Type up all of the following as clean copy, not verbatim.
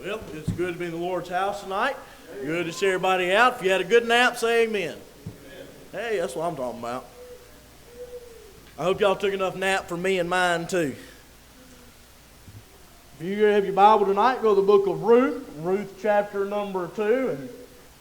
Well, it's good to be in the Lord's house tonight. Good to see everybody out. If you had a good nap, say amen. Hey, that's what I'm talking about. I hope y'all took enough nap for me and mine too. If you have your Bible tonight, go to the book of Ruth chapter number 2. And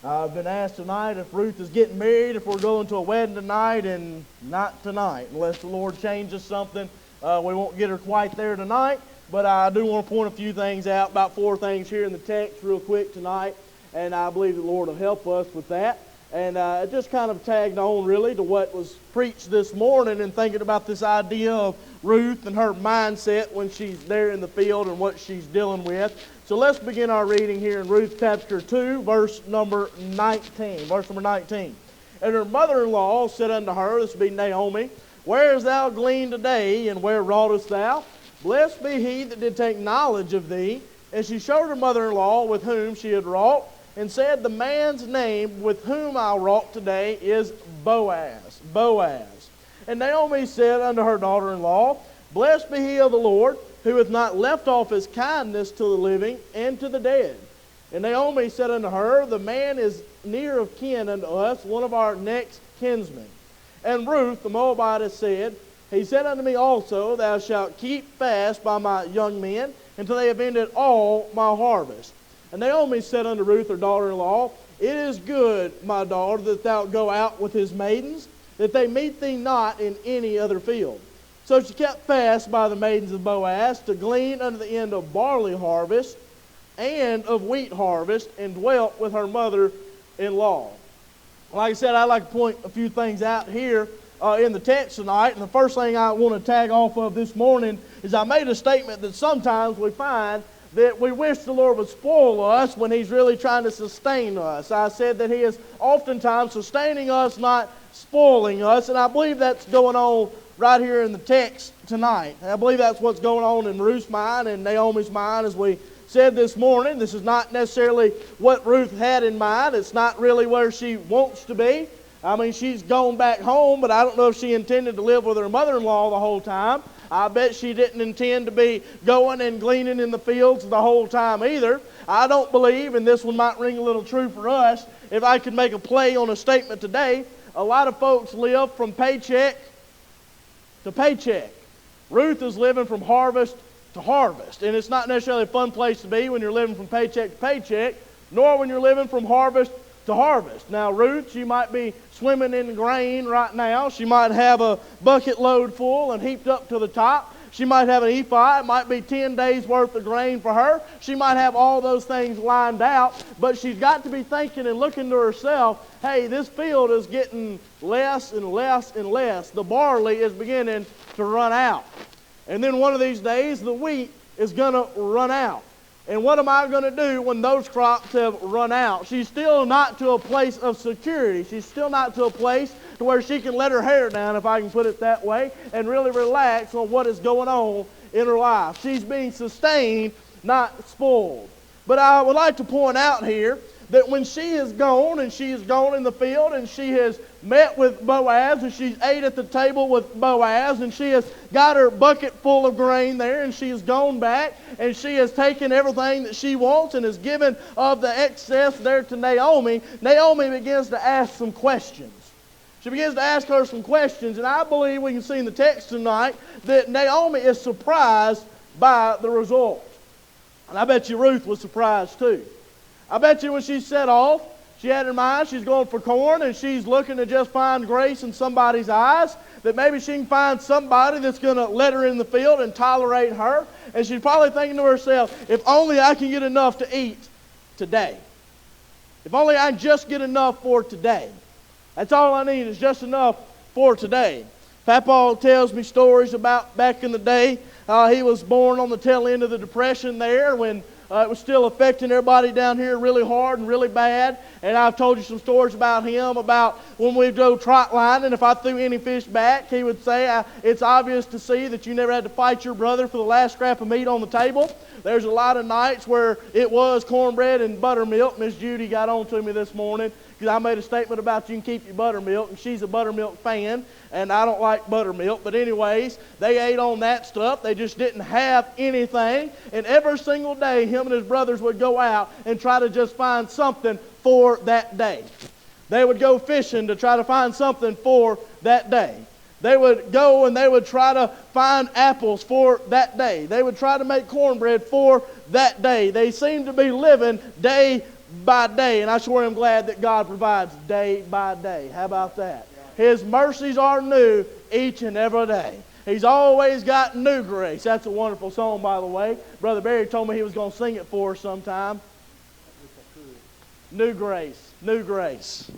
I've been asked tonight if Ruth is getting married, if we're going to a wedding tonight, and not tonight. Unless the Lord changes something, we won't get her quite there tonight. But I do want to point a few things out, about 4 things here in the text real quick tonight. And I believe the Lord will help us with that. And it just kind of tagged on really to what was preached this morning and thinking about this idea of Ruth and her mindset when she's there in the field and what she's dealing with. So let's begin our reading here in Ruth chapter 2, verse number 19. Verse number 19. And her mother-in-law said unto her, this would be Naomi, Where hast thou gleaned today, and where wrougest thou? Blessed be he that did take knowledge of thee. And she showed her mother-in-law with whom she had wrought, and said, The man's name with whom I wrought today is Boaz. Boaz. And Naomi said unto her daughter-in-law, Blessed be he of the Lord, who hath not left off his kindness to the living and to the dead. And Naomi said unto her, The man is near of kin unto us, one of our next kinsmen. And Ruth the Moabitess said, He said unto me also, Thou shalt keep fast by my young men, until they have ended all my harvest. And Naomi said unto Ruth her daughter-in-law, It is good, my daughter, that thou go out with his maidens, that they meet thee not in any other field. So she kept fast by the maidens of Boaz, to glean unto the end of barley harvest, and of wheat harvest, and dwelt with her mother-in-law. Like I said, I'd like to point a few things out here in the text tonight. And the first thing I want to tag off of this morning is I made a statement that sometimes we find that we wish the Lord would spoil us when He's really trying to sustain us. I said that He is oftentimes sustaining us, not spoiling us. And I believe that's going on right here in the text tonight. And I believe that's what's going on in Ruth's mind and Naomi's mind. As we said this morning, this is not necessarily what Ruth had in mind. It's not really where she wants to be. I mean, she's gone back home, but I don't know if she intended to live with her mother-in-law the whole time. I bet she didn't intend to be going and gleaning in the fields the whole time either. I don't believe, and this one might ring a little true for us, if I could make a play on a statement today, a lot of folks live from paycheck to paycheck. Ruth is living from harvest to harvest, and it's not necessarily a fun place to be when you're living from paycheck to paycheck, nor when you're living from harvest to harvest. Now, Ruth, she might be swimming in grain right now. She might have a bucket load full and heaped up to the top. She might have an ephah. It might be 10 days worth of grain for her. She might have all those things lined out, but she's got to be thinking and looking to herself, hey, this field is getting less and less and less. The barley is beginning to run out. And then one of these days, the wheat is going to run out. And what am I going to do when those crops have run out? She's still not to a place of security. She's still not to a place to where she can let her hair down, if I can put it that way, and really relax on what is going on in her life. She's being sustained, not spoiled. But I would like to point out here that when she is gone, and she is gone in the field, and she has met with Boaz, and she's ate at the table with Boaz, and she has got her bucket full of grain there, and she has gone back, and she has taken everything that she wants and has given of the excess there to Naomi. Naomi begins to ask some questions. She begins to ask her some questions, and I believe we can see in the text tonight that Naomi is surprised by the result. And I bet you Ruth was surprised too. I bet you when she set off, she had in mind she's going for corn and she's looking to just find grace in somebody's eyes, that maybe she can find somebody that's going to let her in the field and tolerate her. And she's probably thinking to herself, if only I can get enough to eat today. If only I can just get enough for today. That's all I need is just enough for today. Papa tells me stories about back in the day. He was born on the tail end of the Depression there when it was still affecting everybody down here really hard and really bad. And I've told you some stories about him, about when we go trot lining. If I threw any fish back, he would say, it's obvious to see that you never had to fight your brother for the last scrap of meat on the table. There's a lot of nights where it was cornbread and buttermilk. Miss Judy got on to me this morning because I made a statement about you can keep your buttermilk, and she's a buttermilk fan, and I don't like buttermilk. But anyways, they ate on that stuff. They just didn't have anything. And every single day, him and his brothers would go out and try to just find something for that day. They would go fishing to try to find something for that day. They would go and they would try to find apples for that day. They would try to make cornbread for that day. They seemed to be living day by day. And I sure am glad that God provides day by day. How about that? His mercies are new each and every day. He's always got new grace. That's a wonderful song, by the way. Brother Barry told me he was going to sing it for us sometime. New grace. New grace.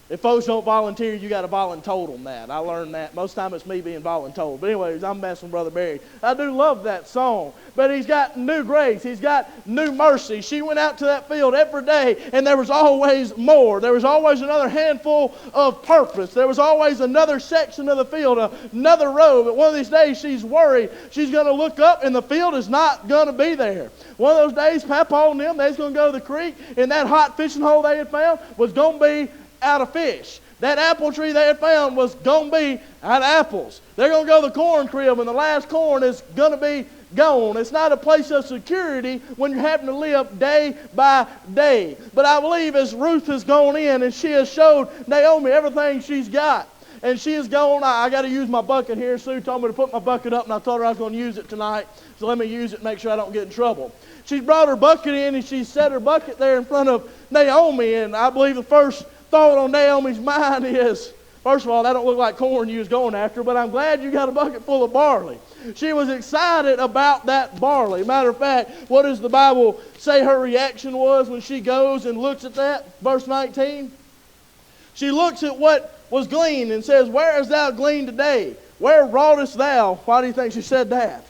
If folks don't volunteer, you got to voluntold them that. I learned that. Most of the time it's me being voluntold. But anyways, I'm messing with Brother Barry. I do love that song. But he's got new grace. He's got new mercy. She went out to that field every day, and there was always more. There was always another handful of purpose. There was always another section of the field, another row. But one of these days she's worried. She's going to look up, and the field is not going to be there. One of those days, Papa and them, they was going to go to the creek, and that hot fishing hole they had found was going to be out of fish. That apple tree they had found was going to be out of apples. They're going to go to the corn crib, and the last corn is going to be gone. It's not a place of security when you're having to live day by day. But I believe as Ruth has gone in and she has showed Naomi everything she's got, and she has gone, I got to use my bucket here. Sue told me to put my bucket up, and I told her I was going to use it tonight. So let me use it and make sure I don't get in trouble. She's brought her bucket in, and she set her bucket there in front of Naomi, and I believe the first thought on Naomi's mind is, first of all, that don't look like corn you was going after, but I'm glad you got a bucket full of barley. She was excited about that barley. Matter of fact, what does the Bible say her reaction was when she goes and looks at that? Verse 19. She looks at what was gleaned and says, "Where hast thou gleaned today? Where wroughtest thou?" Why do you think she said that?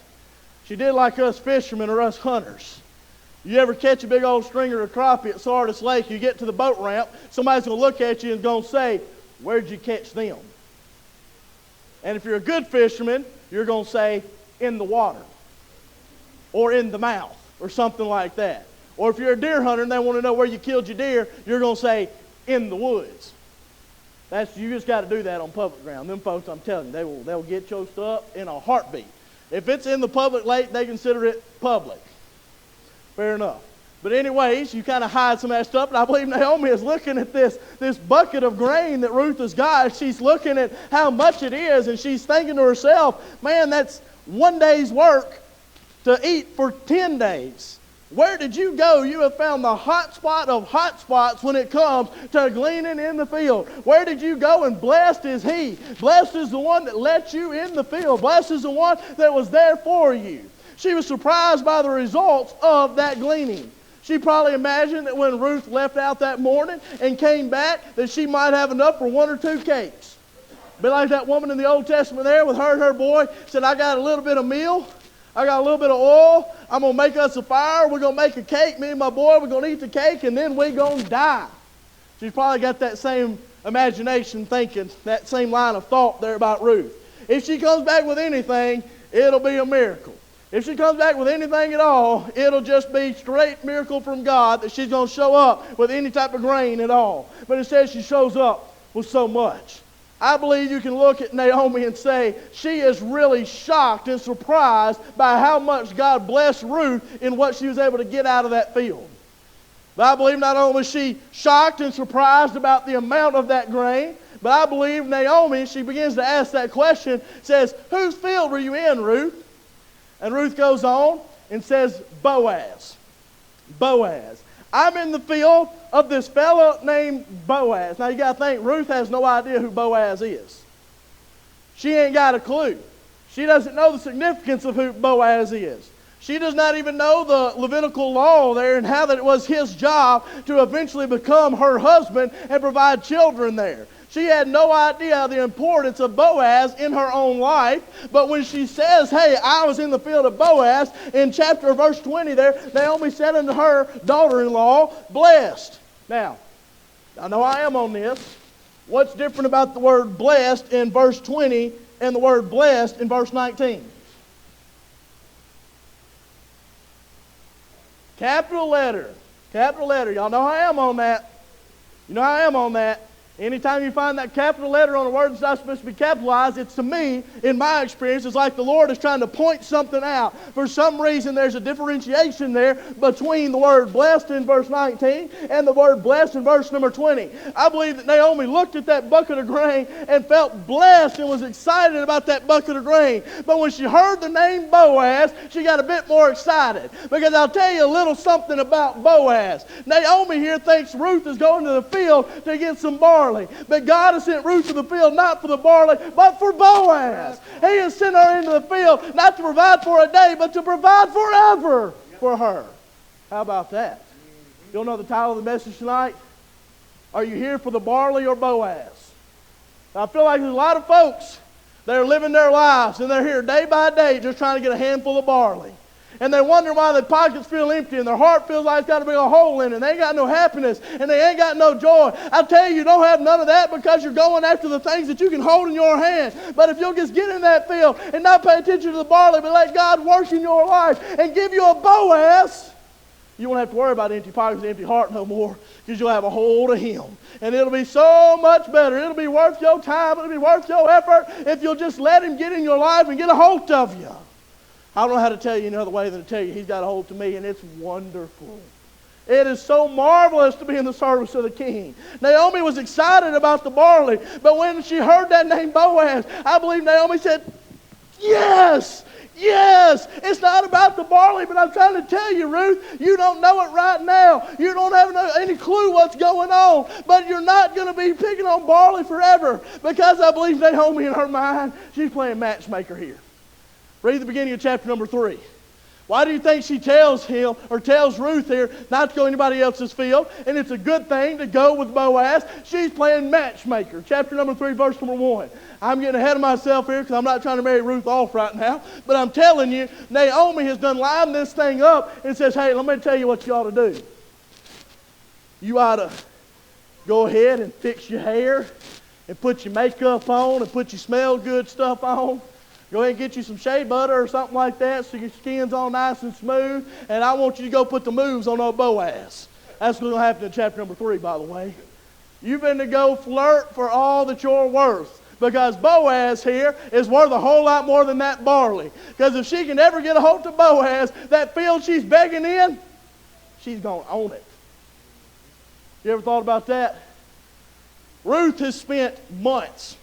She did like us fishermen or us hunters. You ever catch a big old stringer of crappie at Sardis Lake, you get to the boat ramp, somebody's going to look at you and going to say, "Where'd you catch them?" And if you're a good fisherman, you're going to say, "In the water," or "in the mouth," or something like that. Or if you're a deer hunter and they want to know where you killed your deer, you're going to say, "In the woods." You just got to do that on public ground. Them folks, I'm telling you, they'll get your stuff in a heartbeat. If it's in the public lake, they consider it public. Fair enough. But anyways, you kind of hide some of that stuff. And I believe Naomi is looking at this bucket of grain that Ruth has got. She's looking at how much it is, and she's thinking to herself, man, that's one day's work to eat for 10 days. Where did you go? You have found the hot spot of hot spots when it comes to gleaning in the field. Where did you go? And blessed is He. Blessed is the one that let you in the field. Blessed is the one that was there for you. She was surprised by the results of that gleaning. She probably imagined that when Ruth left out that morning and came back, that she might have enough for 1 or 2 cakes. But like that woman in the Old Testament there with her and her boy, said, "I got a little bit of meal. I got a little bit of oil. I'm going to make us a fire. We're going to make a cake. Me and my boy, we're going to eat the cake, and then we're going to die." She's probably got that same imagination thinking, that same line of thought there about Ruth. If she comes back with anything, it'll be a miracle. If she comes back with anything at all, it'll just be straight miracle from God that she's going to show up with any type of grain at all. But instead she shows up with so much. I believe you can look at Naomi and say she is really shocked and surprised by how much God blessed Ruth in what she was able to get out of that field. But I believe not only was she shocked and surprised about the amount of that grain, but I believe Naomi, she begins to ask that question, says, "Whose field were you in, Ruth?" And Ruth goes on and says, "Boaz." Boaz. "I'm in the field of this fellow named Boaz." Now you got to think, Ruth has no idea who Boaz is. She ain't got a clue. She doesn't know the significance of who Boaz is. She does not even know the Levitical law there and how that it was his job to eventually become her husband and provide children there. She had no idea the importance of Boaz in her own life. But when she says, "Hey, I was in the field of Boaz," in verse 20 there, Naomi said unto her daughter-in-law, "Blessed." Now, I know I am on this. What's different about the word blessed in verse 20 and the word blessed in verse 19? Capital letter. Capital letter. Y'all know I am on that. You know how I am on that. Anytime you find that capital letter on a word that's not supposed to be capitalized, it's to me, in my experience, it's like the Lord is trying to point something out. For some reason, there's a differentiation there between the word blessed in verse 19 and the word blessed in verse number 20. I believe that Naomi looked at that bucket of grain and felt blessed and was excited about that bucket of grain. But when she heard the name Boaz, she got a bit more excited. Because I'll tell you a little something about Boaz. Naomi here thinks Ruth is going to the field to get some barley. But God has sent Ruth to the field not for the barley, but for Boaz. He has sent her into the field not to provide for a day, but to provide forever for her. How about that? You'll know the title of the message tonight? Are you here for the barley or Boaz? Now, I feel like there's a lot of folks that are living their lives, and they're here day by day just trying to get a handful of barley. And they wonder why their pockets feel empty and their heart feels like it's got a big old hole in it. And they ain't got no happiness and they ain't got no joy. I tell you, you don't have none of that because you're going after the things that you can hold in your hand. But if you'll just get in that field and not pay attention to the barley, but let God work in your life and give you a Boaz, you won't have to worry about empty pockets and empty heart no more because you'll have a hold of Him. And it'll be so much better. It'll be worth your time. It'll be worth your effort if you'll just let Him get in your life and get a hold of you. I don't know how to tell you any other way than to tell you He's got a hold to me, and it's wonderful. It is so marvelous to be in the service of the King. Naomi was excited about the barley, but when she heard that name Boaz, I believe Naomi said, yes, yes, it's not about the barley, but I'm trying to tell you, Ruth, you don't know it right now. You don't have any clue what's going on, but you're not going to be picking on barley forever because I believe Naomi in her mind, she's playing matchmaker here. Read the beginning of chapter number 3. Why do you think she tells him or tells Ruth here not to go anybody else's field? And it's a good thing to go with Boaz. She's playing matchmaker. Chapter number 3, verse number 1. I'm getting ahead of myself here because I'm not trying to marry Ruth off right now. But I'm telling you, Naomi has done lined this thing up and says, hey, let me tell you what you ought to do. You ought to go ahead and fix your hair and put your makeup on and put your smell good stuff on. Go ahead and get you some shea butter or something like that so your skin's all nice and smooth. And I want you to go put the moves on old Boaz. That's what's going to happen in chapter number 3, by the way. You've been to go flirt for all that you're worth. Because Boaz here is worth a whole lot more than that barley. Because if she can ever get a hold of Boaz, that field she's begging in, she's going to own it. You ever thought about that? Ruth has spent months.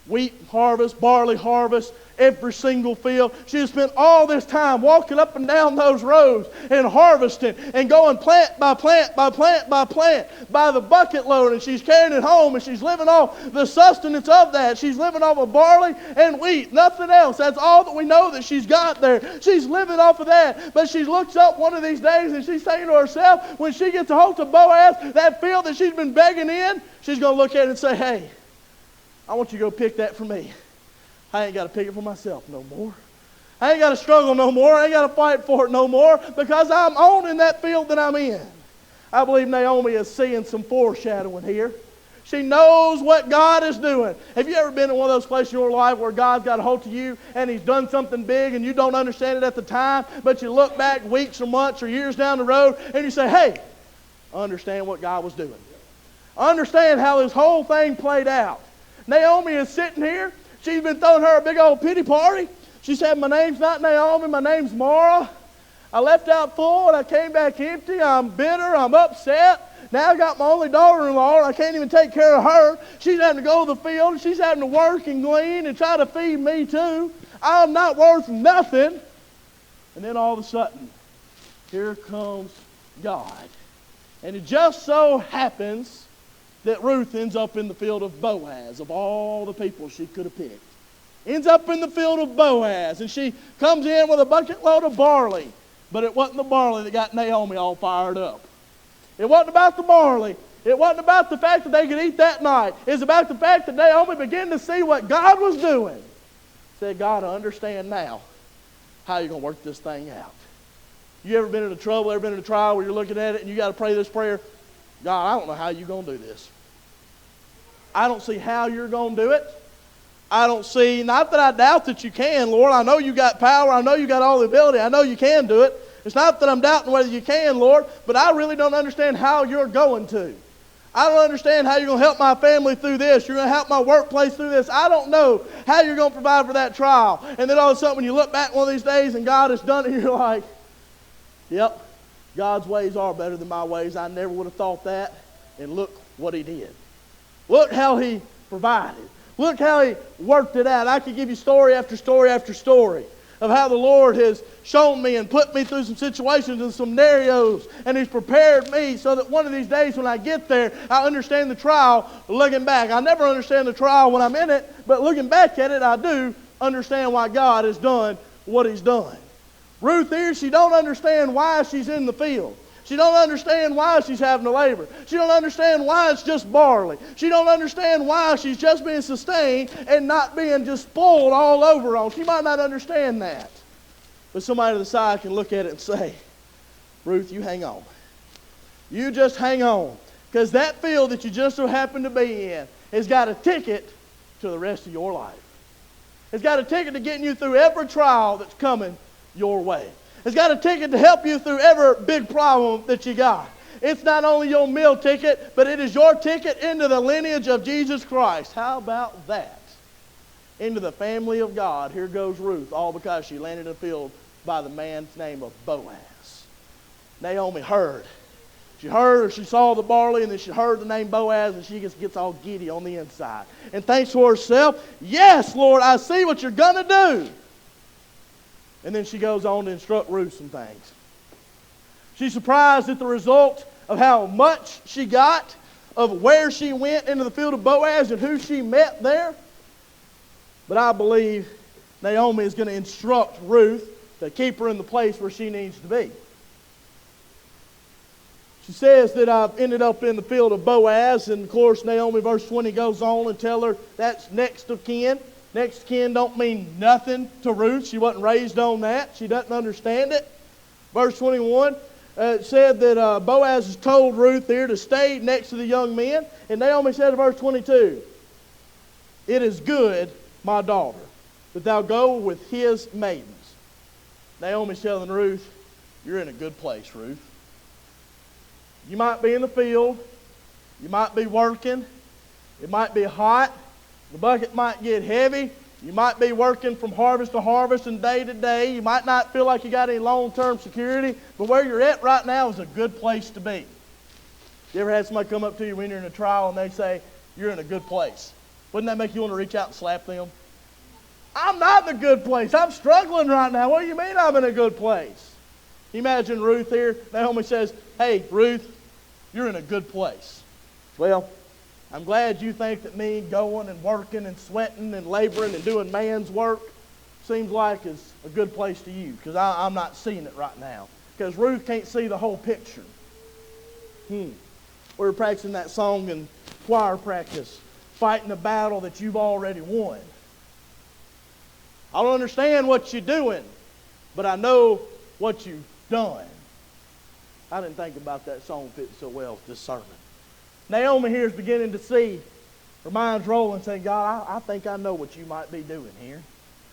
Wheat harvest, barley harvest, every single field. She has spent all this time walking up and down those rows and harvesting and going plant by plant by plant by plant by the bucket load, and she's carrying it home and she's living off the sustenance of that. She's living off of barley and wheat, nothing else. That's all that we know that she's got there. She's living off of that. But she looks up one of these days and she's saying to herself, when she gets a hold of Boaz, that field that she's been begging in, she's going to look at it and say, hey, I want you to go pick that for me. I ain't got to pick it for myself no more. I ain't got to struggle no more. I ain't got to fight for it no more because I'm owning that field that I'm in. I believe Naomi is seeing some foreshadowing here. She knows what God is doing. Have you ever been in one of those places in your life where God's got a hold of you and He's done something big and you don't understand it at the time, but you look back weeks or months or years down the road and you say, hey, I understand what God was doing. I understand how this whole thing played out. Naomi is sitting here. She's been throwing her a big old pity party. She said, my name's not Naomi, my name's Mara. I left out full and I came back empty. I'm bitter, I'm upset. Now I got my only daughter-in-law and I can't even take care of her. She's having to go to the field and she's having to work and glean and try to feed me too. I'm not worth nothing. And then all of a sudden, here comes God. And it just so happens that Ruth ends up in the field of Boaz, of all the people she could have picked. Ends up in the field of Boaz, and she comes in with a bucket load of barley. But it wasn't the barley that got Naomi all fired up. It wasn't about the barley. It wasn't about the fact that they could eat that night. It's about the fact that Naomi began to see what God was doing. Said, God, I understand now how you're going to work this thing out. You ever been in a trouble, ever been in a trial where you're looking at it and you got to pray this prayer? God, I don't know how you're going to do this. I don't see how you're going to do it. I don't see, not that I doubt that you can, Lord. I know you got power. I know you got all the ability. I know you can do it. It's not that I'm doubting whether you can, Lord, but I really don't understand how you're going to. I don't understand how you're going to help my family through this. You're going to help my workplace through this. I don't know how you're going to provide for that trial. And then all of a sudden when you look back one of these days and God has done it, you're like, yep, God's ways are better than my ways. I never would have thought that. And look what he did. Look how he provided. Look how he worked it out. I could give you story after story after story of how the Lord has shown me and put me through some situations and some scenarios, and he's prepared me so that one of these days when I get there, I understand the trial looking back. I never understand the trial when I'm in it, but looking back at it, I do understand why God has done what he's done. Ruth here, she don't understand why she's in the field. She don't understand why she's having to labor. She don't understand why it's just barley. She don't understand why she's just being sustained and not being just spoiled all over on. She might not understand that. But somebody to the side can look at it and say, Ruth, you hang on. You just hang on. Because that field that you just so happen to be in has got a ticket to the rest of your life. It's got a ticket to getting you through every trial that's coming your way. It's got a ticket to help you through every big problem that you got. It's not only your meal ticket, but it is your ticket into the lineage of Jesus Christ. How about that? Into the family of God. Here goes Ruth, all because she landed in a field by the man's name of Boaz. Naomi heard. She heard, or she saw the barley, and then she heard the name Boaz, and she just gets all giddy on the inside. And thinks to herself, yes, Lord, I see what you're going to do. And then she goes on to instruct Ruth some things. She's surprised at the result of how much she got, of where she went into the field of Boaz and who she met there. But I believe Naomi is going to instruct Ruth to keep her in the place where she needs to be. She says that I've ended up in the field of Boaz, and of course Naomi verse 20 goes on and tell her that's next of kin. Next of kin don't mean nothing to Ruth. She wasn't raised on that. She doesn't understand it. Verse 21 it said that Boaz has told Ruth here to stay next to the young men. And Naomi said in verse 22, it is good, my daughter, that thou go with his maidens. Naomi's telling Ruth, you're in a good place, Ruth. You might be in the field. You might be working. It might be hot. The bucket might get heavy. You might be working from harvest to harvest and day to day. You might not feel like you got any long-term security. But where you're at right now is a good place to be. You ever had somebody come up to you when you're in a trial and they say, you're in a good place? Wouldn't that make you want to reach out and slap them? I'm not in a good place. I'm struggling right now. What do you mean I'm in a good place? You imagine Ruth here. Naomi says, hey, Ruth, you're in a good place. Well, I'm glad you think that me going and working and sweating and laboring and doing man's work seems like is a good place to you, because I'm not seeing it right now. Because Ruth can't see the whole picture. We were practicing that song in choir practice, fighting a battle that you've already won. I don't understand what you're doing, but I know what you've done. I didn't think about that song fitting so well with this sermon. Naomi here is beginning to see, her mind's rolling, saying, God, I think I know what you might be doing here.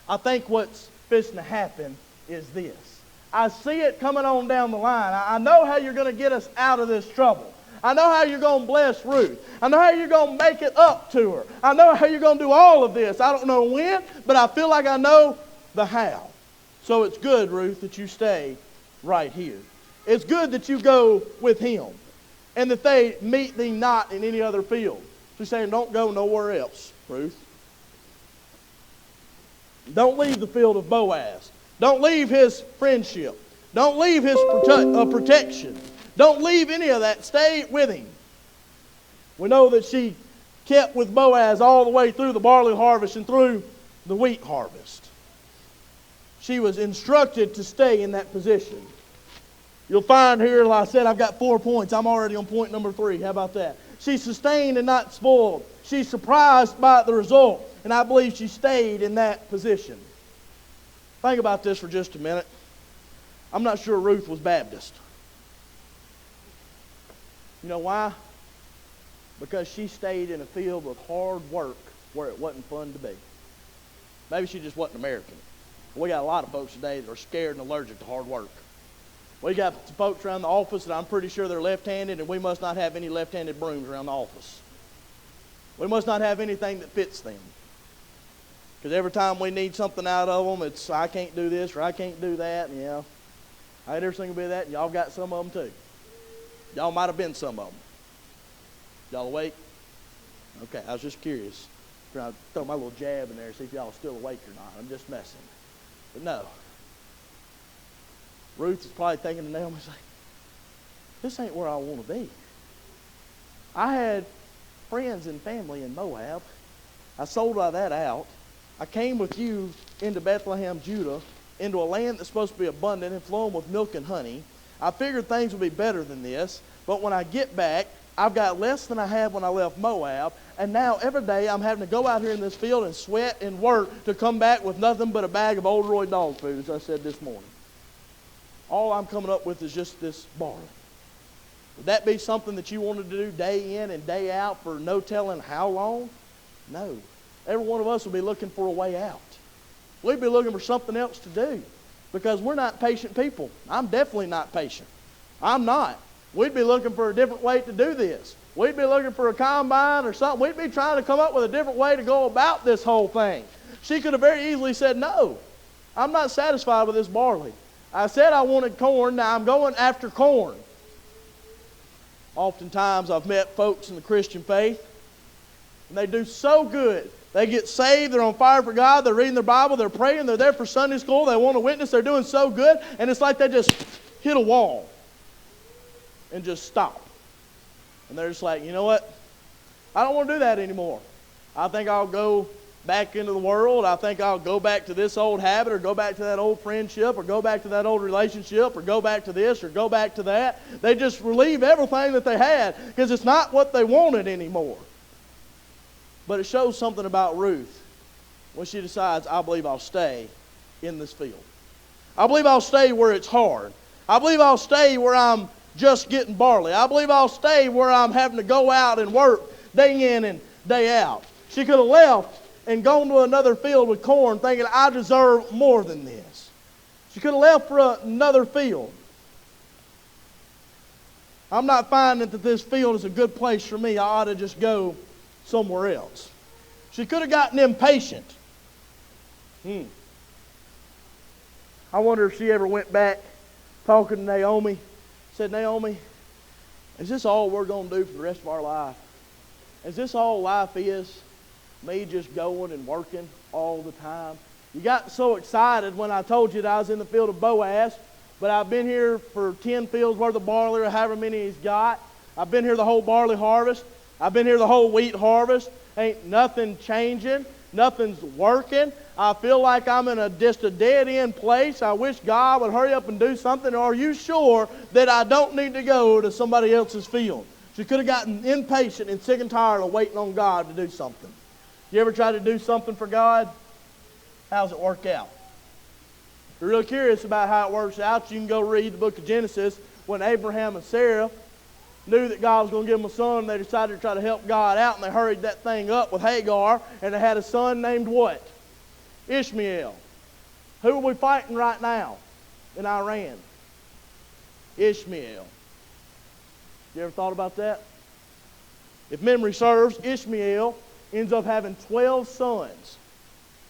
I think what's fixing to happen is this. I see it coming on down the line. I know how you're going to get us out of this trouble. I know how you're going to bless Ruth. I know how you're going to make it up to her. I know how you're going to do all of this. I don't know when, but I feel like I know the how. So it's good, Ruth, that you stay right here. It's good that you go with him, and that they meet thee not in any other field. She's saying, don't go nowhere else, Ruth. Don't leave the field of Boaz. Don't leave his friendship. Don't leave his protection. Don't leave any of that. Stay with him. We know that she kept with Boaz all the way through the barley harvest and through the wheat harvest. She was instructed to stay in that position. You'll find here, like I said, I've got 4 points. I'm already on point number 3. How about that? She's sustained and not spoiled. She's surprised by the result. And I believe she stayed in that position. Think about this for just a minute. I'm not sure Ruth was Baptist. You know why? Because she stayed in a field of hard work where it wasn't fun to be. Maybe she just wasn't American. We got a lot of folks today that are scared and allergic to hard work. We got folks around the office that I'm pretty sure they're left-handed, and we must not have any left-handed brooms around the office. We must not have anything that fits them. Because every time we need something out of them, it's, I can't do this or I can't do that. And, I had every single bit of that, and y'all got some of them too. Y'all might have been some of them. Y'all awake? Okay, I was just curious. Trying to throw my little jab in there, see if y'all are still awake or not. I'm just messing. But no. Ruth is probably thinking to Naomi, like, this ain't where I want to be. I had friends and family in Moab. I sold all that out. I came with you into Bethlehem, Judah, into a land that's supposed to be abundant and flowing with milk and honey. I figured things would be better than this, but when I get back, I've got less than I had when I left Moab, and now every day I'm having to go out here in this field and sweat and work to come back with nothing but a bag of Old Roy dog food, as I said this morning. All I'm coming up with is just this barley. Would that be something that you wanted to do day in and day out for no telling how long? No. Every one of us will be looking for a way out. We'd be looking for something else to do because we're not patient people. I'm definitely not patient. I'm not. We'd be looking for a different way to do this. We'd be looking for a combine or something. We'd be trying to come up with a different way to go about this whole thing. She could have very easily said, no, I'm not satisfied with this barley. I said I wanted corn, now I'm going after corn. Oftentimes I've met folks in the Christian faith, and they do so good. They get saved, they're on fire for God, they're reading their Bible, they're praying, they're there for Sunday school, they want to witness, they're doing so good, and it's like they just hit a wall and just stop. And they're just like, you know what? I don't want to do that anymore. I think I'll go back into the world. I think I'll go back to this old habit or go back to that old friendship or go back to that old relationship or go back to this or go back to that. They just relieve everything that they had because it's not what they wanted anymore. But it shows something about Ruth when she decides, I believe I'll stay in this field. I believe I'll stay where it's hard. I believe I'll stay where I'm just getting barley. I believe I'll stay where I'm having to go out and work day in and day out. She could have left and gone to another field with corn thinking, I deserve more than this. She could have left for another field. I'm not finding that this field is a good place for me. I ought to just go somewhere else. She could have gotten impatient. I wonder if she ever went back talking to Naomi. Said, Naomi, is this all we're going to do for the rest of our life? Is this all life is? Me just going and working all the time? You got so excited when I told you that I was in the field of Boaz, but I've been here for 10 fields worth of barley or however many he's got. I've been here the whole barley harvest. I've been here the whole wheat harvest. Ain't nothing changing. Nothing's working. I feel like I'm in just a dead-end place. I wish God would hurry up and do something. Or are you sure that I don't need to go to somebody else's field? She could have gotten impatient and sick and tired of waiting on God to do something. You ever try to do something for God? How's it work out? If you're really curious about how it works out, you can go read the book of Genesis when Abraham and Sarah knew that God was going to give them a son. They decided to try to help God out, and they hurried that thing up with Hagar, and they had a son named what? Ishmael. Who are we fighting right now in Iran? Ishmael. You ever thought about that? If memory serves, Ishmael ends up having 12 sons.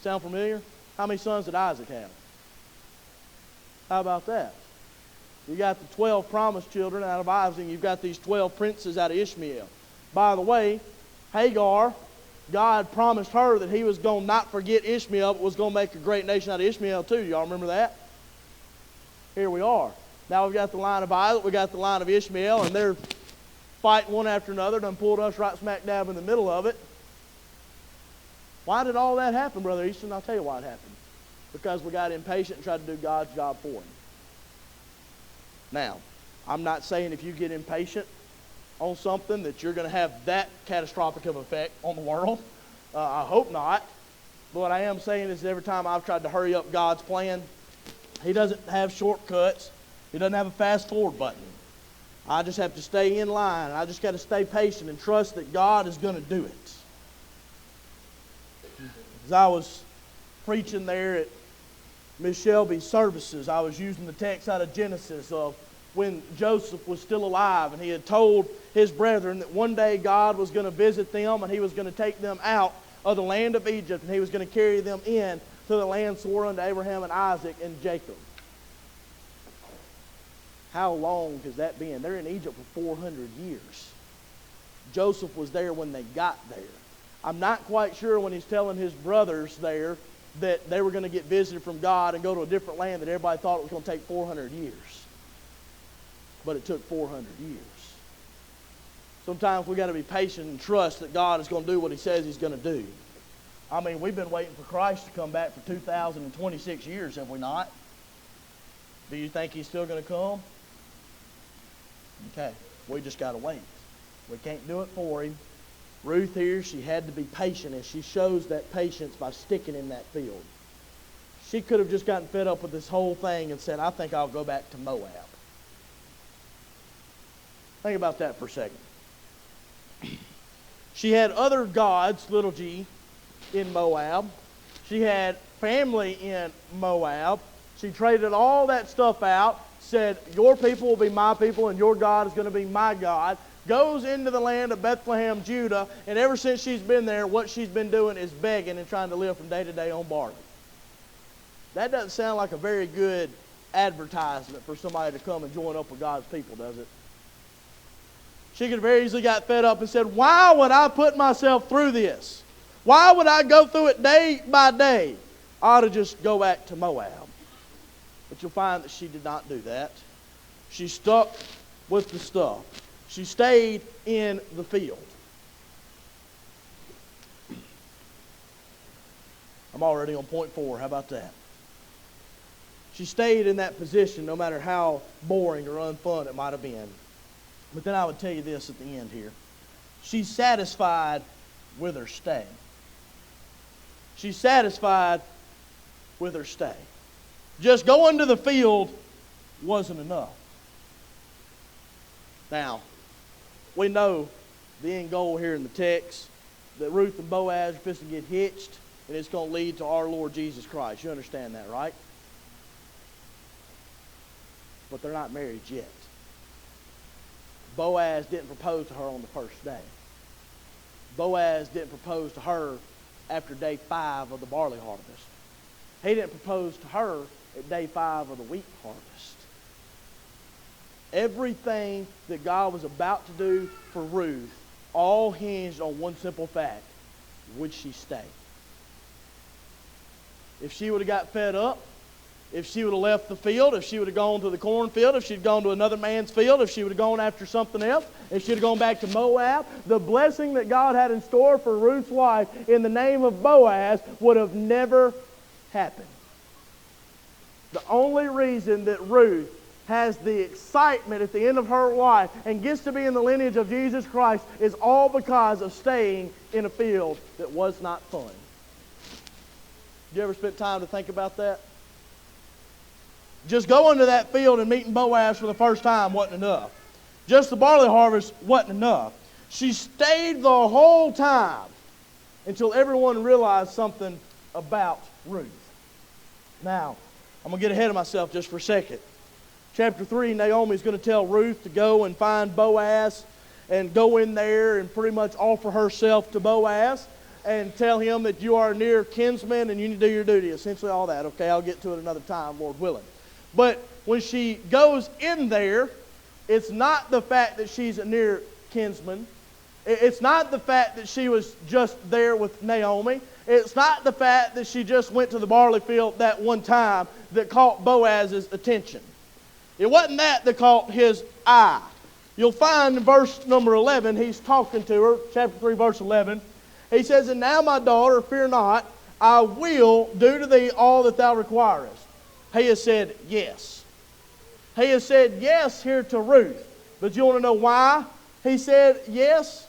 Sound familiar? How many sons did Isaac have? How about that? You got the 12 promised children out of Isaac, and you've got these 12 princes out of Ishmael. By the way, Hagar, God promised her that he was going to not forget Ishmael, but was going to make a great nation out of Ishmael too. Y'all remember that? Here we are. Now we've got the line of Isaac, we've got the line of Ishmael, and they're fighting one after another, done pulled us right smack dab in the middle of it. Why did all that happen, Brother Easton? I'll tell you why it happened. Because we got impatient and tried to do God's job for him. Now, I'm not saying if you get impatient on something that you're going to have that catastrophic of effect on the world. I hope not. But what I am saying is every time I've tried to hurry up God's plan, he doesn't have shortcuts. He doesn't have a fast forward button. I just have to stay in line. I just got to stay patient and trust that God is going to do it. As I was preaching there at Miss Shelby's services, I was using the text out of Genesis of when Joseph was still alive, and he had told his brethren that one day God was going to visit them and he was going to take them out of the land of Egypt, and he was going to carry them in to the land sworn unto Abraham and Isaac and Jacob. How long has that been? They're in Egypt for 400 years. Joseph was there when they got there. I'm not quite sure when he's telling his brothers there that they were going to get visited from God and go to a different land that everybody thought it was going to take 400 years. But it took 400 years. Sometimes we've got to be patient and trust that God is going to do what he says he's going to do. I mean, we've been waiting for Christ to come back for 2,026 years, have we not? Do you think he's still going to come? Okay, we just got to wait. We can't do it for him. Ruth here, she had to be patient, and she shows that patience by sticking in that field. She could have just gotten fed up with this whole thing and said, I think I'll go back to Moab. Think about that for a second. She had other gods, little g, in Moab. She had family in Moab. She traded all that stuff out, said, your people will be my people and your God is going to be my God. Goes into the land of Bethlehem, Judah, and ever since she's been there, what she's been doing is begging and trying to live from day to day on barley. That doesn't sound like a very good advertisement for somebody to come and join up with God's people, does it? She could have very easily got fed up and said, why would I put myself through this? Why would I go through it day by day? I ought to just go back to Moab. But you'll find that she did not do that. She stuck with the stuff. She stayed in the field. I'm already on point 4. How about that? She stayed in that position no matter how boring or unfun it might have been. But then I would tell you this at the end here. She's satisfied with her stay. She's satisfied with her stay. Just going to the field wasn't enough. Now, we know the end goal here in the text that Ruth and Boaz are supposed to get hitched, and it's going to lead to our Lord Jesus Christ. You understand that, right? But they're not married yet. Boaz didn't propose to her on the first day. Boaz didn't propose to her after day 5 of the barley harvest. He didn't propose to her at day 5 of the wheat harvest. Everything that God was about to do for Ruth all hinged on one simple fact. Would she stay? If she would have got fed up, if she would have left the field, if she would have gone to the cornfield, if she had gone to another man's field, if she would have gone after something else, if she had gone back to Moab, the blessing that God had in store for Ruth's life in the name of Boaz would have never happened. The only reason that Ruth has the excitement at the end of her life and gets to be in the lineage of Jesus Christ is all because of staying in a field that was not fun. You ever spent time to think about that? Just going to that field and meeting Boaz for the first time wasn't enough. Just the barley harvest wasn't enough. She stayed the whole time until everyone realized something about Ruth. Now, I'm going to get ahead of myself just for a second. Chapter 3, Naomi's going to tell Ruth to go and find Boaz and go in there and pretty much offer herself to Boaz and tell him that you are near kinsman and you need to do your duty. Essentially all that. Okay, I'll get to it another time, Lord willing. But when she goes in there, it's not the fact that she's a near kinsman. It's not the fact that she was just there with Naomi. It's not the fact that she just went to the barley field that one time that caught Boaz's attention. It wasn't that caught his eye. You'll find in verse number 11, he's talking to her, chapter 3, verse 11. He says, and now, my daughter, fear not, I will do to thee all that thou requirest. He has said yes. He has said yes here to Ruth. But you want to know why he said yes?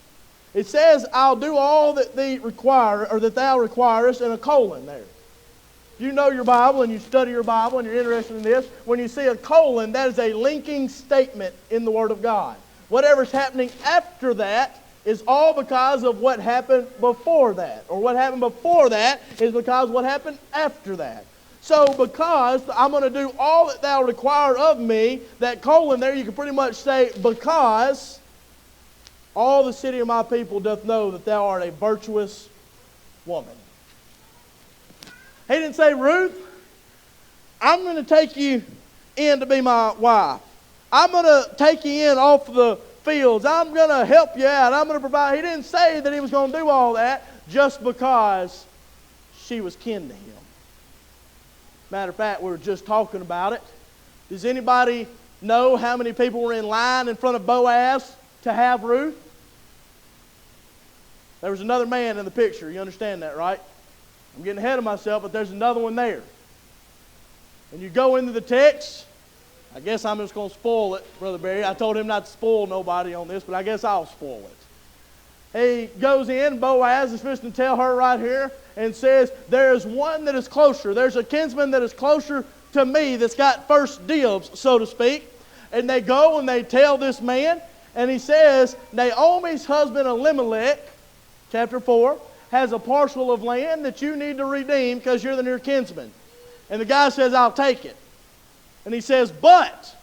It says, I'll do all that thee require, or that thou requirest, and a colon there. You know your Bible and you study your Bible and you're interested in this. When you see a colon, that is a linking statement in the Word of God. Whatever's happening after that is all because of what happened before that. Or what happened before that is because of what happened after that. So because I'm going to do all that thou require of me, that colon there, you can pretty much say, because all the city of my people doth know that thou art a virtuous woman. He didn't say, Ruth, I'm going to take you in to be my wife. I'm going to take you in off the fields. I'm going to help you out. I'm going to provide. He didn't say that he was going to do all that just because she was kin to him. Matter of fact, we were just talking about it. Does anybody know how many people were in line in front of Boaz to have Ruth? There was another man in the picture. You understand that, right? I'm getting ahead of myself, but there's another one there. And you go into the text. I guess I'm just going to spoil it, Brother Barry. I told him not to spoil nobody on this, but I guess I'll spoil it. He goes in, Boaz is supposed to tell her right here, and says, there is one that is closer. There's a kinsman that is closer to me that's got first dibs, so to speak. And they go and they tell this man, and he says, Naomi's husband Elimelech, chapter 4, has a parcel of land that you need to redeem because you're the near kinsman. And the guy says, I'll take it. And he says, but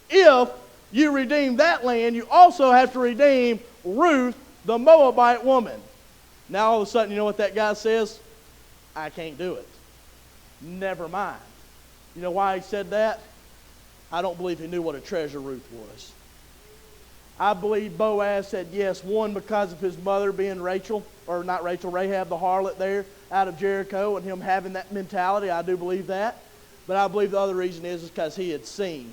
if you redeem that land, you also have to redeem Ruth, the Moabite woman. Now all of a sudden, you know what that guy says? I can't do it. Never mind. You know why he said that? I don't believe he knew what a treasure Ruth was. I believe Boaz said yes, one, because of his mother being Rachel, or not Rachel, Rahab the harlot there out of Jericho, and him having that mentality. I do believe that. But I believe the other reason is because he had seen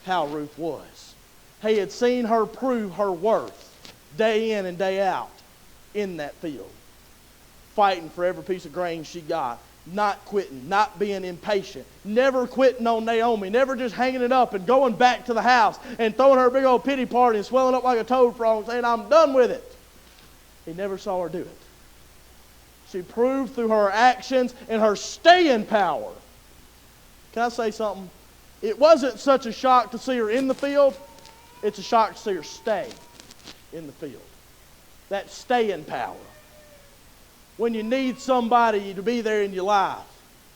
how Ruth was. He had seen her prove her worth day in and day out in that field, fighting for every piece of grain she got, not quitting, not being impatient, never quitting on Naomi, never just hanging it up and going back to the house and throwing her a big old pity party and swelling up like a toad frog saying, I'm done with it. He never saw her do it. She proved through her actions and her staying power. Can I say something? It wasn't such a shock to see her in the field. It's a shock to see her stay in the field. That staying power. When you need somebody to be there in your life,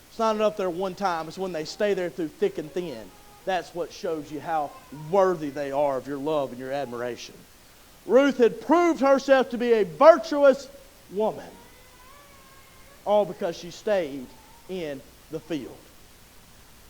it's not enough there one time. It's when they stay there through thick and thin. That's what shows you how worthy they are of your love and your admiration. Ruth had proved herself to be a virtuous woman. All because she stayed in the field.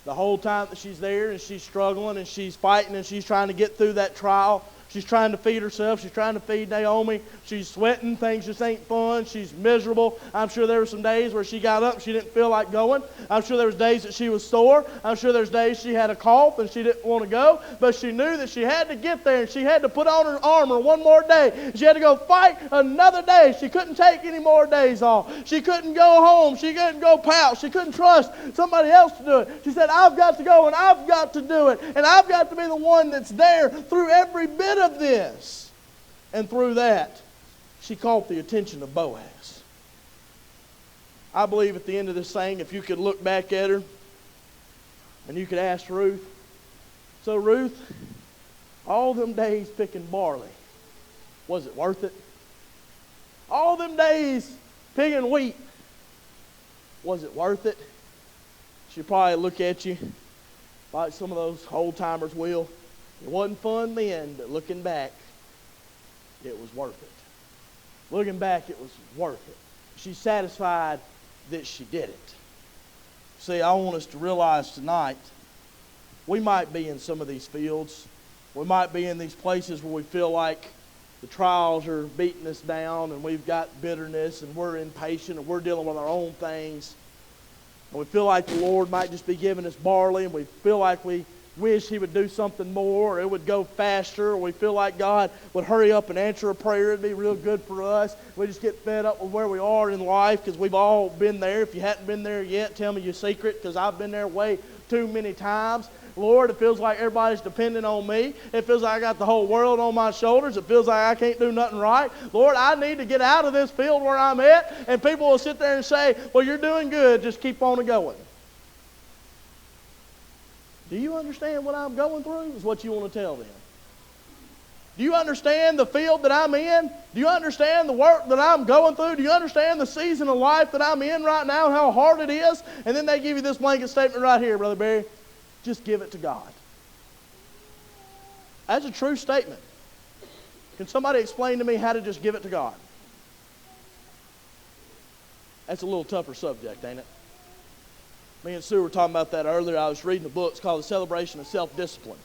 The whole time that she's there and she's struggling and she's fighting and she's trying to get through that trial, she's trying to feed herself, she's trying to feed Naomi, she's sweating, things just ain't fun, she's miserable. I'm sure there were some days where she got up, she didn't feel like going. I'm sure there was days that she was sore. I'm sure there's days she had a cough and she didn't want to go, but she knew that she had to get there and she had to put on her armor one more day. She had to go fight another day. She couldn't take any more days off. She couldn't go home. She couldn't go pout. She couldn't trust somebody else to do it. She said, I've got to go and I've got to do it, and I've got to be the one that's there through every bit of this. And through that, she caught the attention of Boaz. I believe at the end of this thing, if you could look back at her and you could ask Ruth, so Ruth, all them days picking barley, was it worth it? All them days picking wheat, was it worth it? She'd probably look at you like some of those old timers will. It wasn't fun then, but looking back, it was worth it. Looking back, it was worth it. She's satisfied that she did it. See, I want us to realize tonight, we might be in some of these fields. We might be in these places where we feel like the trials are beating us down and we've got bitterness and we're impatient and we're dealing with our own things. And we feel like the Lord might just be giving us barley, and we feel like we wish He would do something more, or it would go faster, or we feel like God would hurry up and answer a prayer. It'd be real good for us. We just get fed up with where we are in life because we've all been there. If you hadn't been there yet, tell me your secret, because I've been there way too many times. Lord, it feels like everybody's depending on me. It feels like I got the whole world on my shoulders. It feels like I can't do nothing right. Lord, I need to get out of this field where I'm at. And people will sit there and say, well, you're doing good. Just keep on going. Do you understand what I'm going through? Is what you want to tell them. Do you understand the field that I'm in? Do you understand the work that I'm going through? Do you understand the season of life that I'm in right now and how hard it is? And then they give you this blanket statement right here, Brother Barry. Just give it to God. That's a true statement. Can somebody explain to me how to just give it to God? That's a little tougher subject, ain't it? Me and Sue were talking about that earlier. I was reading a book. It's called The Celebration of Self-Discipline.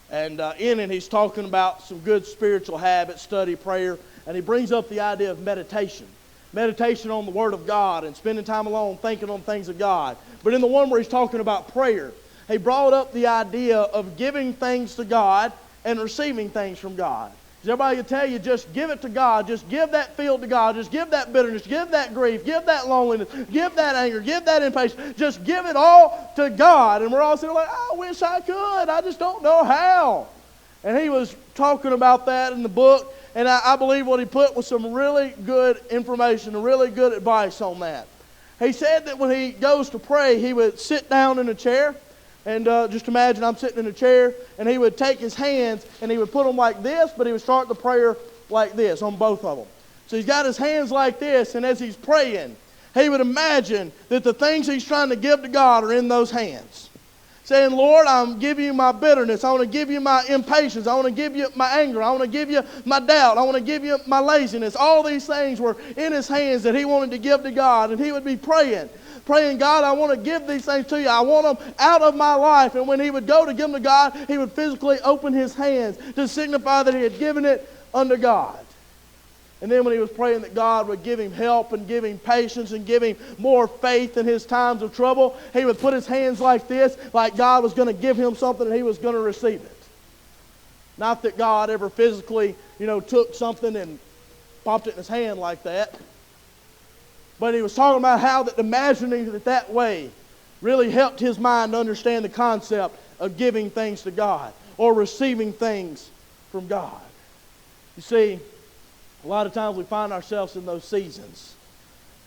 And in it, he's talking about some good spiritual habits, study, prayer, and he brings up the idea of meditation. Meditation on the Word of God and spending time alone thinking on things of God. But in the one where he's talking about prayer, he brought up the idea of giving things to God and receiving things from God. Everybody can tell you, just give it to God. Just give that field to God. Just give that bitterness. Give that grief. Give that loneliness. Give that anger. Give that impatience. Just give it all to God. And we're all sitting like, I wish I could. I just don't know how. And he was talking about that in the book. And I believe what he put was some really good information and really good advice on that. He said that when he goes to pray, he would sit down in a chair. And just imagine I'm sitting in a chair, and he would take his hands, and he would put them like this, but he would start the prayer like this on both of them. So he's got his hands like this, and as he's praying, he would imagine that the things he's trying to give to God are in those hands. Saying, Lord, I'm giving you my bitterness. I want to give you my impatience. I want to give you my anger. I want to give you my doubt. I want to give you my laziness. All these things were in his hands that he wanted to give to God, and he would be praying, God, I want to give these things to you. I want them out of my life. And when he would go to give them to God, he would physically open his hands to signify that he had given it unto God. And then when he was praying that God would give him help and give him patience and give him more faith in his times of trouble, he would put his hands like this, like God was going to give him something and he was going to receive it. Not that God ever physically, took something and popped it in his hand like that. But he was talking about how that imagining it that way really helped his mind to understand the concept of giving things to God or receiving things from God. You see, a lot of times we find ourselves in those seasons.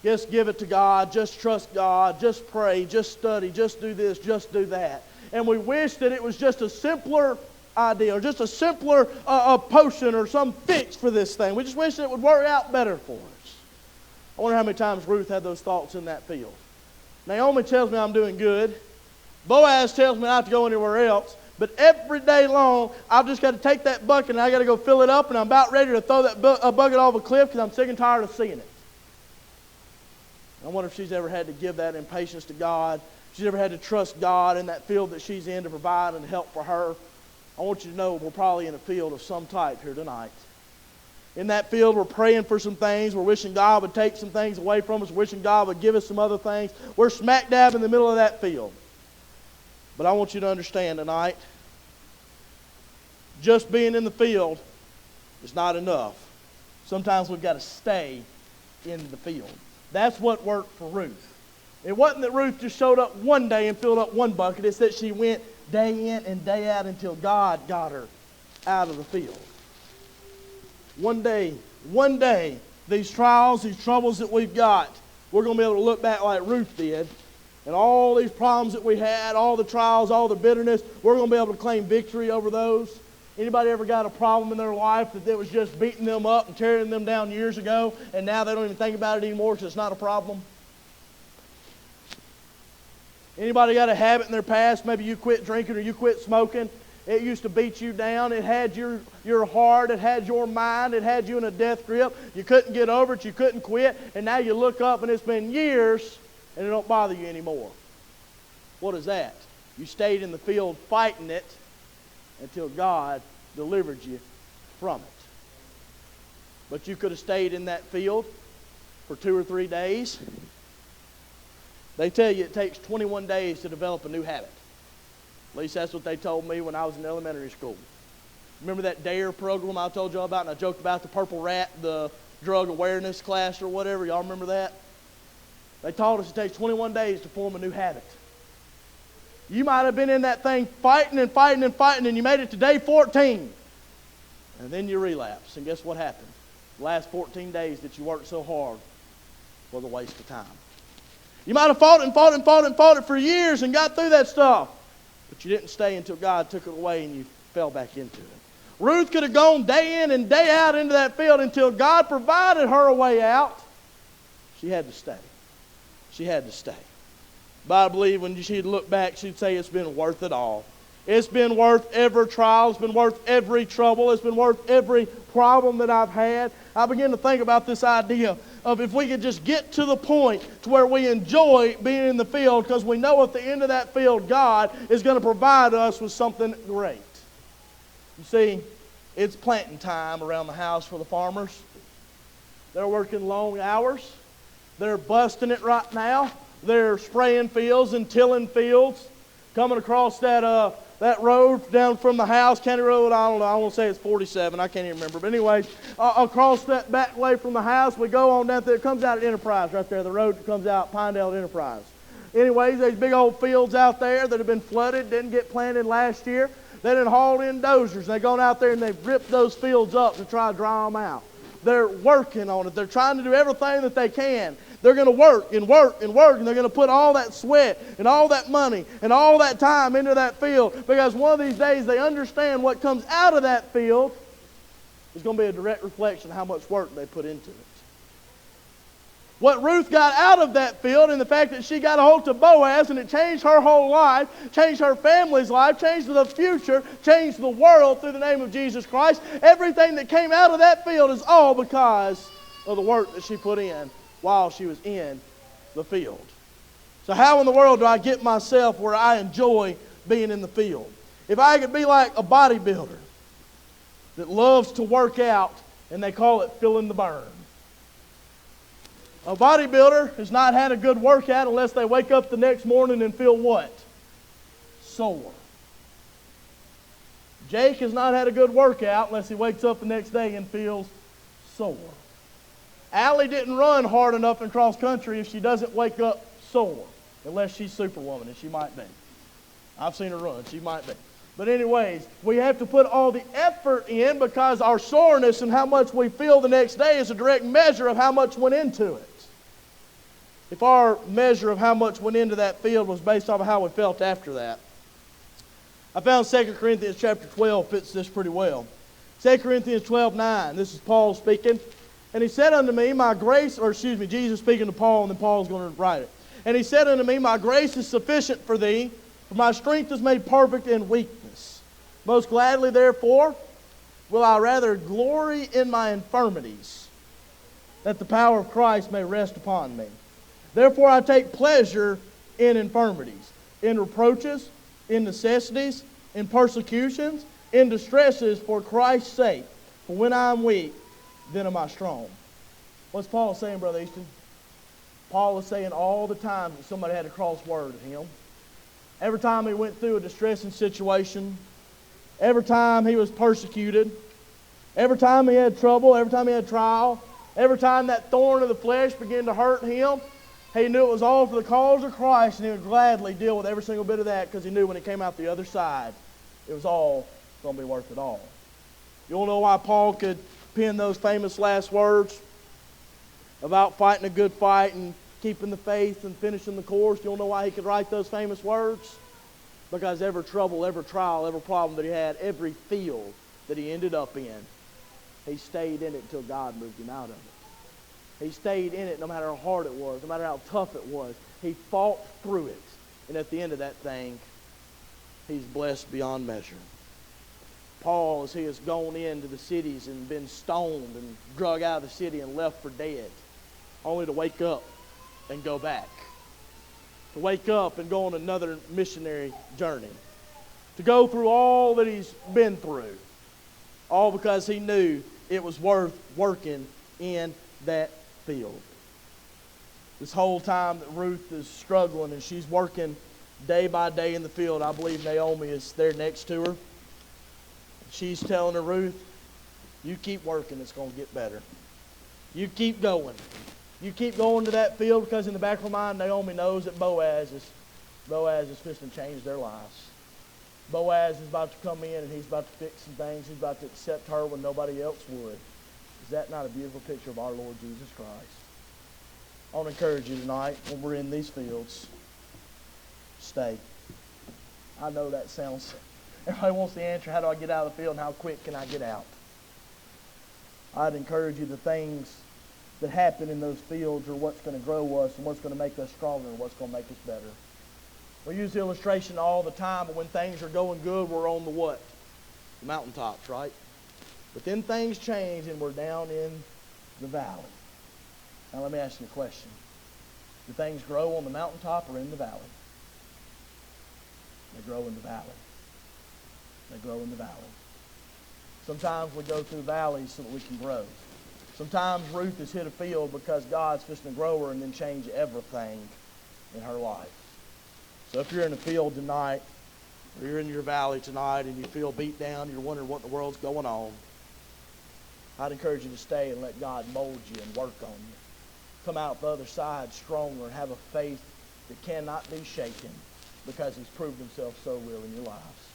Just give it to God, just trust God, just pray, just study, just do this, just do that. And we wish that it was just a simpler idea or just a simpler potion or some fix for this thing. We just wish that it would work out better for us. I wonder how many times Ruth had those thoughts in that field. Naomi tells me I'm doing good. Boaz tells me not to go anywhere else. But every day long, I've just got to take that bucket and I got to go fill it up, and I'm about ready to throw that bucket off a cliff because I'm sick and tired of seeing it. I wonder if she's ever had to give that impatience to God. If she's ever had to trust God in that field that she's in to provide and help for her. I want you to know we're probably in a field of some type here tonight. In that field, we're praying for some things. We're wishing God would take some things away from us. We're wishing God would give us some other things. We're smack dab in the middle of that field. But I want you to understand tonight, just being in the field is not enough. Sometimes we've got to stay in the field. That's what worked for Ruth. It wasn't that Ruth just showed up one day and filled up one bucket. It's that she went day in and day out until God got her out of the field. One day, these trials, these troubles that we've got, we're going to be able to look back like Ruth did. And all these problems that we had, all the trials, all the bitterness, we're going to be able to claim victory over those. Anybody ever got a problem in their life that was just beating them up and tearing them down years ago, and now they don't even think about it anymore because it's not a problem? Anybody got a habit in their past? Maybe you quit drinking or you quit smoking. It used to beat you down. It had your heart. It had your mind. It had you in a death grip. You couldn't get over it. You couldn't quit. And now you look up and it's been years and it don't bother you anymore. What is that? You stayed in the field fighting it until God delivered you from it. But you could have stayed in that field for 2 or 3 days. They tell you it takes 21 days to develop a new habit. At least that's what they told me when I was in elementary school. Remember that DARE program I told you all about, and I joked about the purple rat, the drug awareness class or whatever? Y'all remember that? They taught us it takes 21 days to form a new habit. You might have been in that thing fighting and fighting and fighting, and you made it to day 14. And then you relapse. And guess what happened? The last 14 days that you worked so hard was a waste of time. You might have fought it for years and got through that stuff. But you didn't stay until God took it away and you fell back into it. Ruth could have gone day in and day out into that field until God provided her a way out. She had to stay. She had to stay. But I believe when she'd look back, she'd say it's been worth it all. It's been worth every trial. It's been worth every trouble. It's been worth every problem that I've had. I begin to think about this idea of if we could just get to the point to where we enjoy being in the field, because we know at the end of that field God is going to provide us with something great. You see, it's planting time around the house for the farmers. They're working long hours. They're busting it right now. They're spraying fields and tilling fields. Coming across that road down from the house, County Road, I don't know, I want to say it's 47, I can't even remember. But anyway, across that back way from the house, we go on down there. It comes out at Enterprise right there, the road that comes out Pinedale at Enterprise. Anyways, there's big old fields out there that have been flooded, didn't get planted last year. They done hauled in dozers. They've gone out there and they've ripped those fields up to try to dry them out. They're working on it. They're trying to do everything that they can. They're going to work and work and work, and they're going to put all that sweat and all that money and all that time into that field, because one of these days they understand what comes out of that field is going to be a direct reflection of how much work they put into it. What Ruth got out of that field, and the fact that she got a hold of Boaz, and it changed her whole life, changed her family's life, changed the future, changed the world through the name of Jesus Christ. Everything that came out of that field is all because of the work that she put in while she was in the field. So how in the world do I get myself where I enjoy being in the field? If I could be like a bodybuilder that loves to work out, and they call it feeling the burn. A bodybuilder has not had a good workout unless they wake up the next morning and feel what? Sore. Jake has not had a good workout unless he wakes up the next day and feels sore. Allie didn't run hard enough in cross country if she doesn't wake up sore, unless she's Superwoman, and she might be. I've seen her run. She might be. But anyways, we have to put all the effort in, because our soreness and how much we feel the next day is a direct measure of how much went into it. If our measure of how much went into that field was based off of how we felt after that, I found 2 Corinthians chapter 12 fits this pretty well. 2 Corinthians 12:9, this is Paul speaking. And he said unto me, Jesus speaking to Paul, and then Paul's going to write it. And he said unto me, my grace is sufficient for thee, for my strength is made perfect in weakness. Most gladly, therefore, will I rather glory in my infirmities, that the power of Christ may rest upon me. Therefore I take pleasure in infirmities, in reproaches, in necessities, in persecutions, in distresses for Christ's sake. For when I am weak, then am I strong. What's Paul saying, Brother Easton? Paul is saying all the time that somebody had to cross word of him. Every time he went through a distressing situation, every time he was persecuted, every time he had trouble, every time he had trial, every time that thorn of the flesh began to hurt him, he knew it was all for the cause of Christ, and he would gladly deal with every single bit of that, because he knew when he came out the other side, it was all going to be worth it all. You want to know why Paul could pen those famous last words about fighting a good fight and keeping the faith and finishing the course? You want to know why he could write those famous words? Because every trouble, every trial, every problem that he had, every field that he ended up in, he stayed in it until God moved him out of it. He stayed in it no matter how hard it was, no matter how tough it was. He fought through it. And at the end of that thing, he's blessed beyond measure. Paul, as he has gone into the cities and been stoned and drug out of the city and left for dead, only to wake up and go back. To wake up and go on another missionary journey. To go through all that he's been through. All because he knew it was worth working in that field. This whole time that Ruth is struggling and she's working day by day in the field, I believe Naomi is there next to her. She's telling her, Ruth, you keep working, it's going to get better. You keep going. You keep going to that field, because in the back of her mind, Naomi knows that Boaz is fixing to change their lives. Boaz is about to come in and he's about to fix some things. He's about to accept her when nobody else would. Is that not a beautiful picture of our Lord Jesus Christ? I want to encourage you tonight, when we're in these fields, stay. I know that sounds Everybody wants the answer, how do I get out of the field and how quick can I get out? I'd encourage you, the things that happen in those fields are what's going to grow us and what's going to make us stronger and what's going to make us better. We use the illustration all the time, but when things are going good, we're on the what? The mountaintops, right? But then things change and we're down in the valley. Now let me ask you a question. Do things grow on the mountaintop or in the valley? They grow in the valley. They grow in the valley. Sometimes we go through valleys so that we can grow. Sometimes Ruth has hit a field because God's fixing to grow her and then change everything in her life. So if you're in a field tonight, or you're in your valley tonight and you feel beat down, you're wondering what in the world's going on, I'd encourage you to stay and let God mold you and work on you. Come out the other side stronger and have a faith that cannot be shaken because He's proved Himself so real in your lives.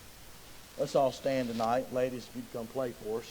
Let's all stand tonight. Ladies, if you'd come play for us.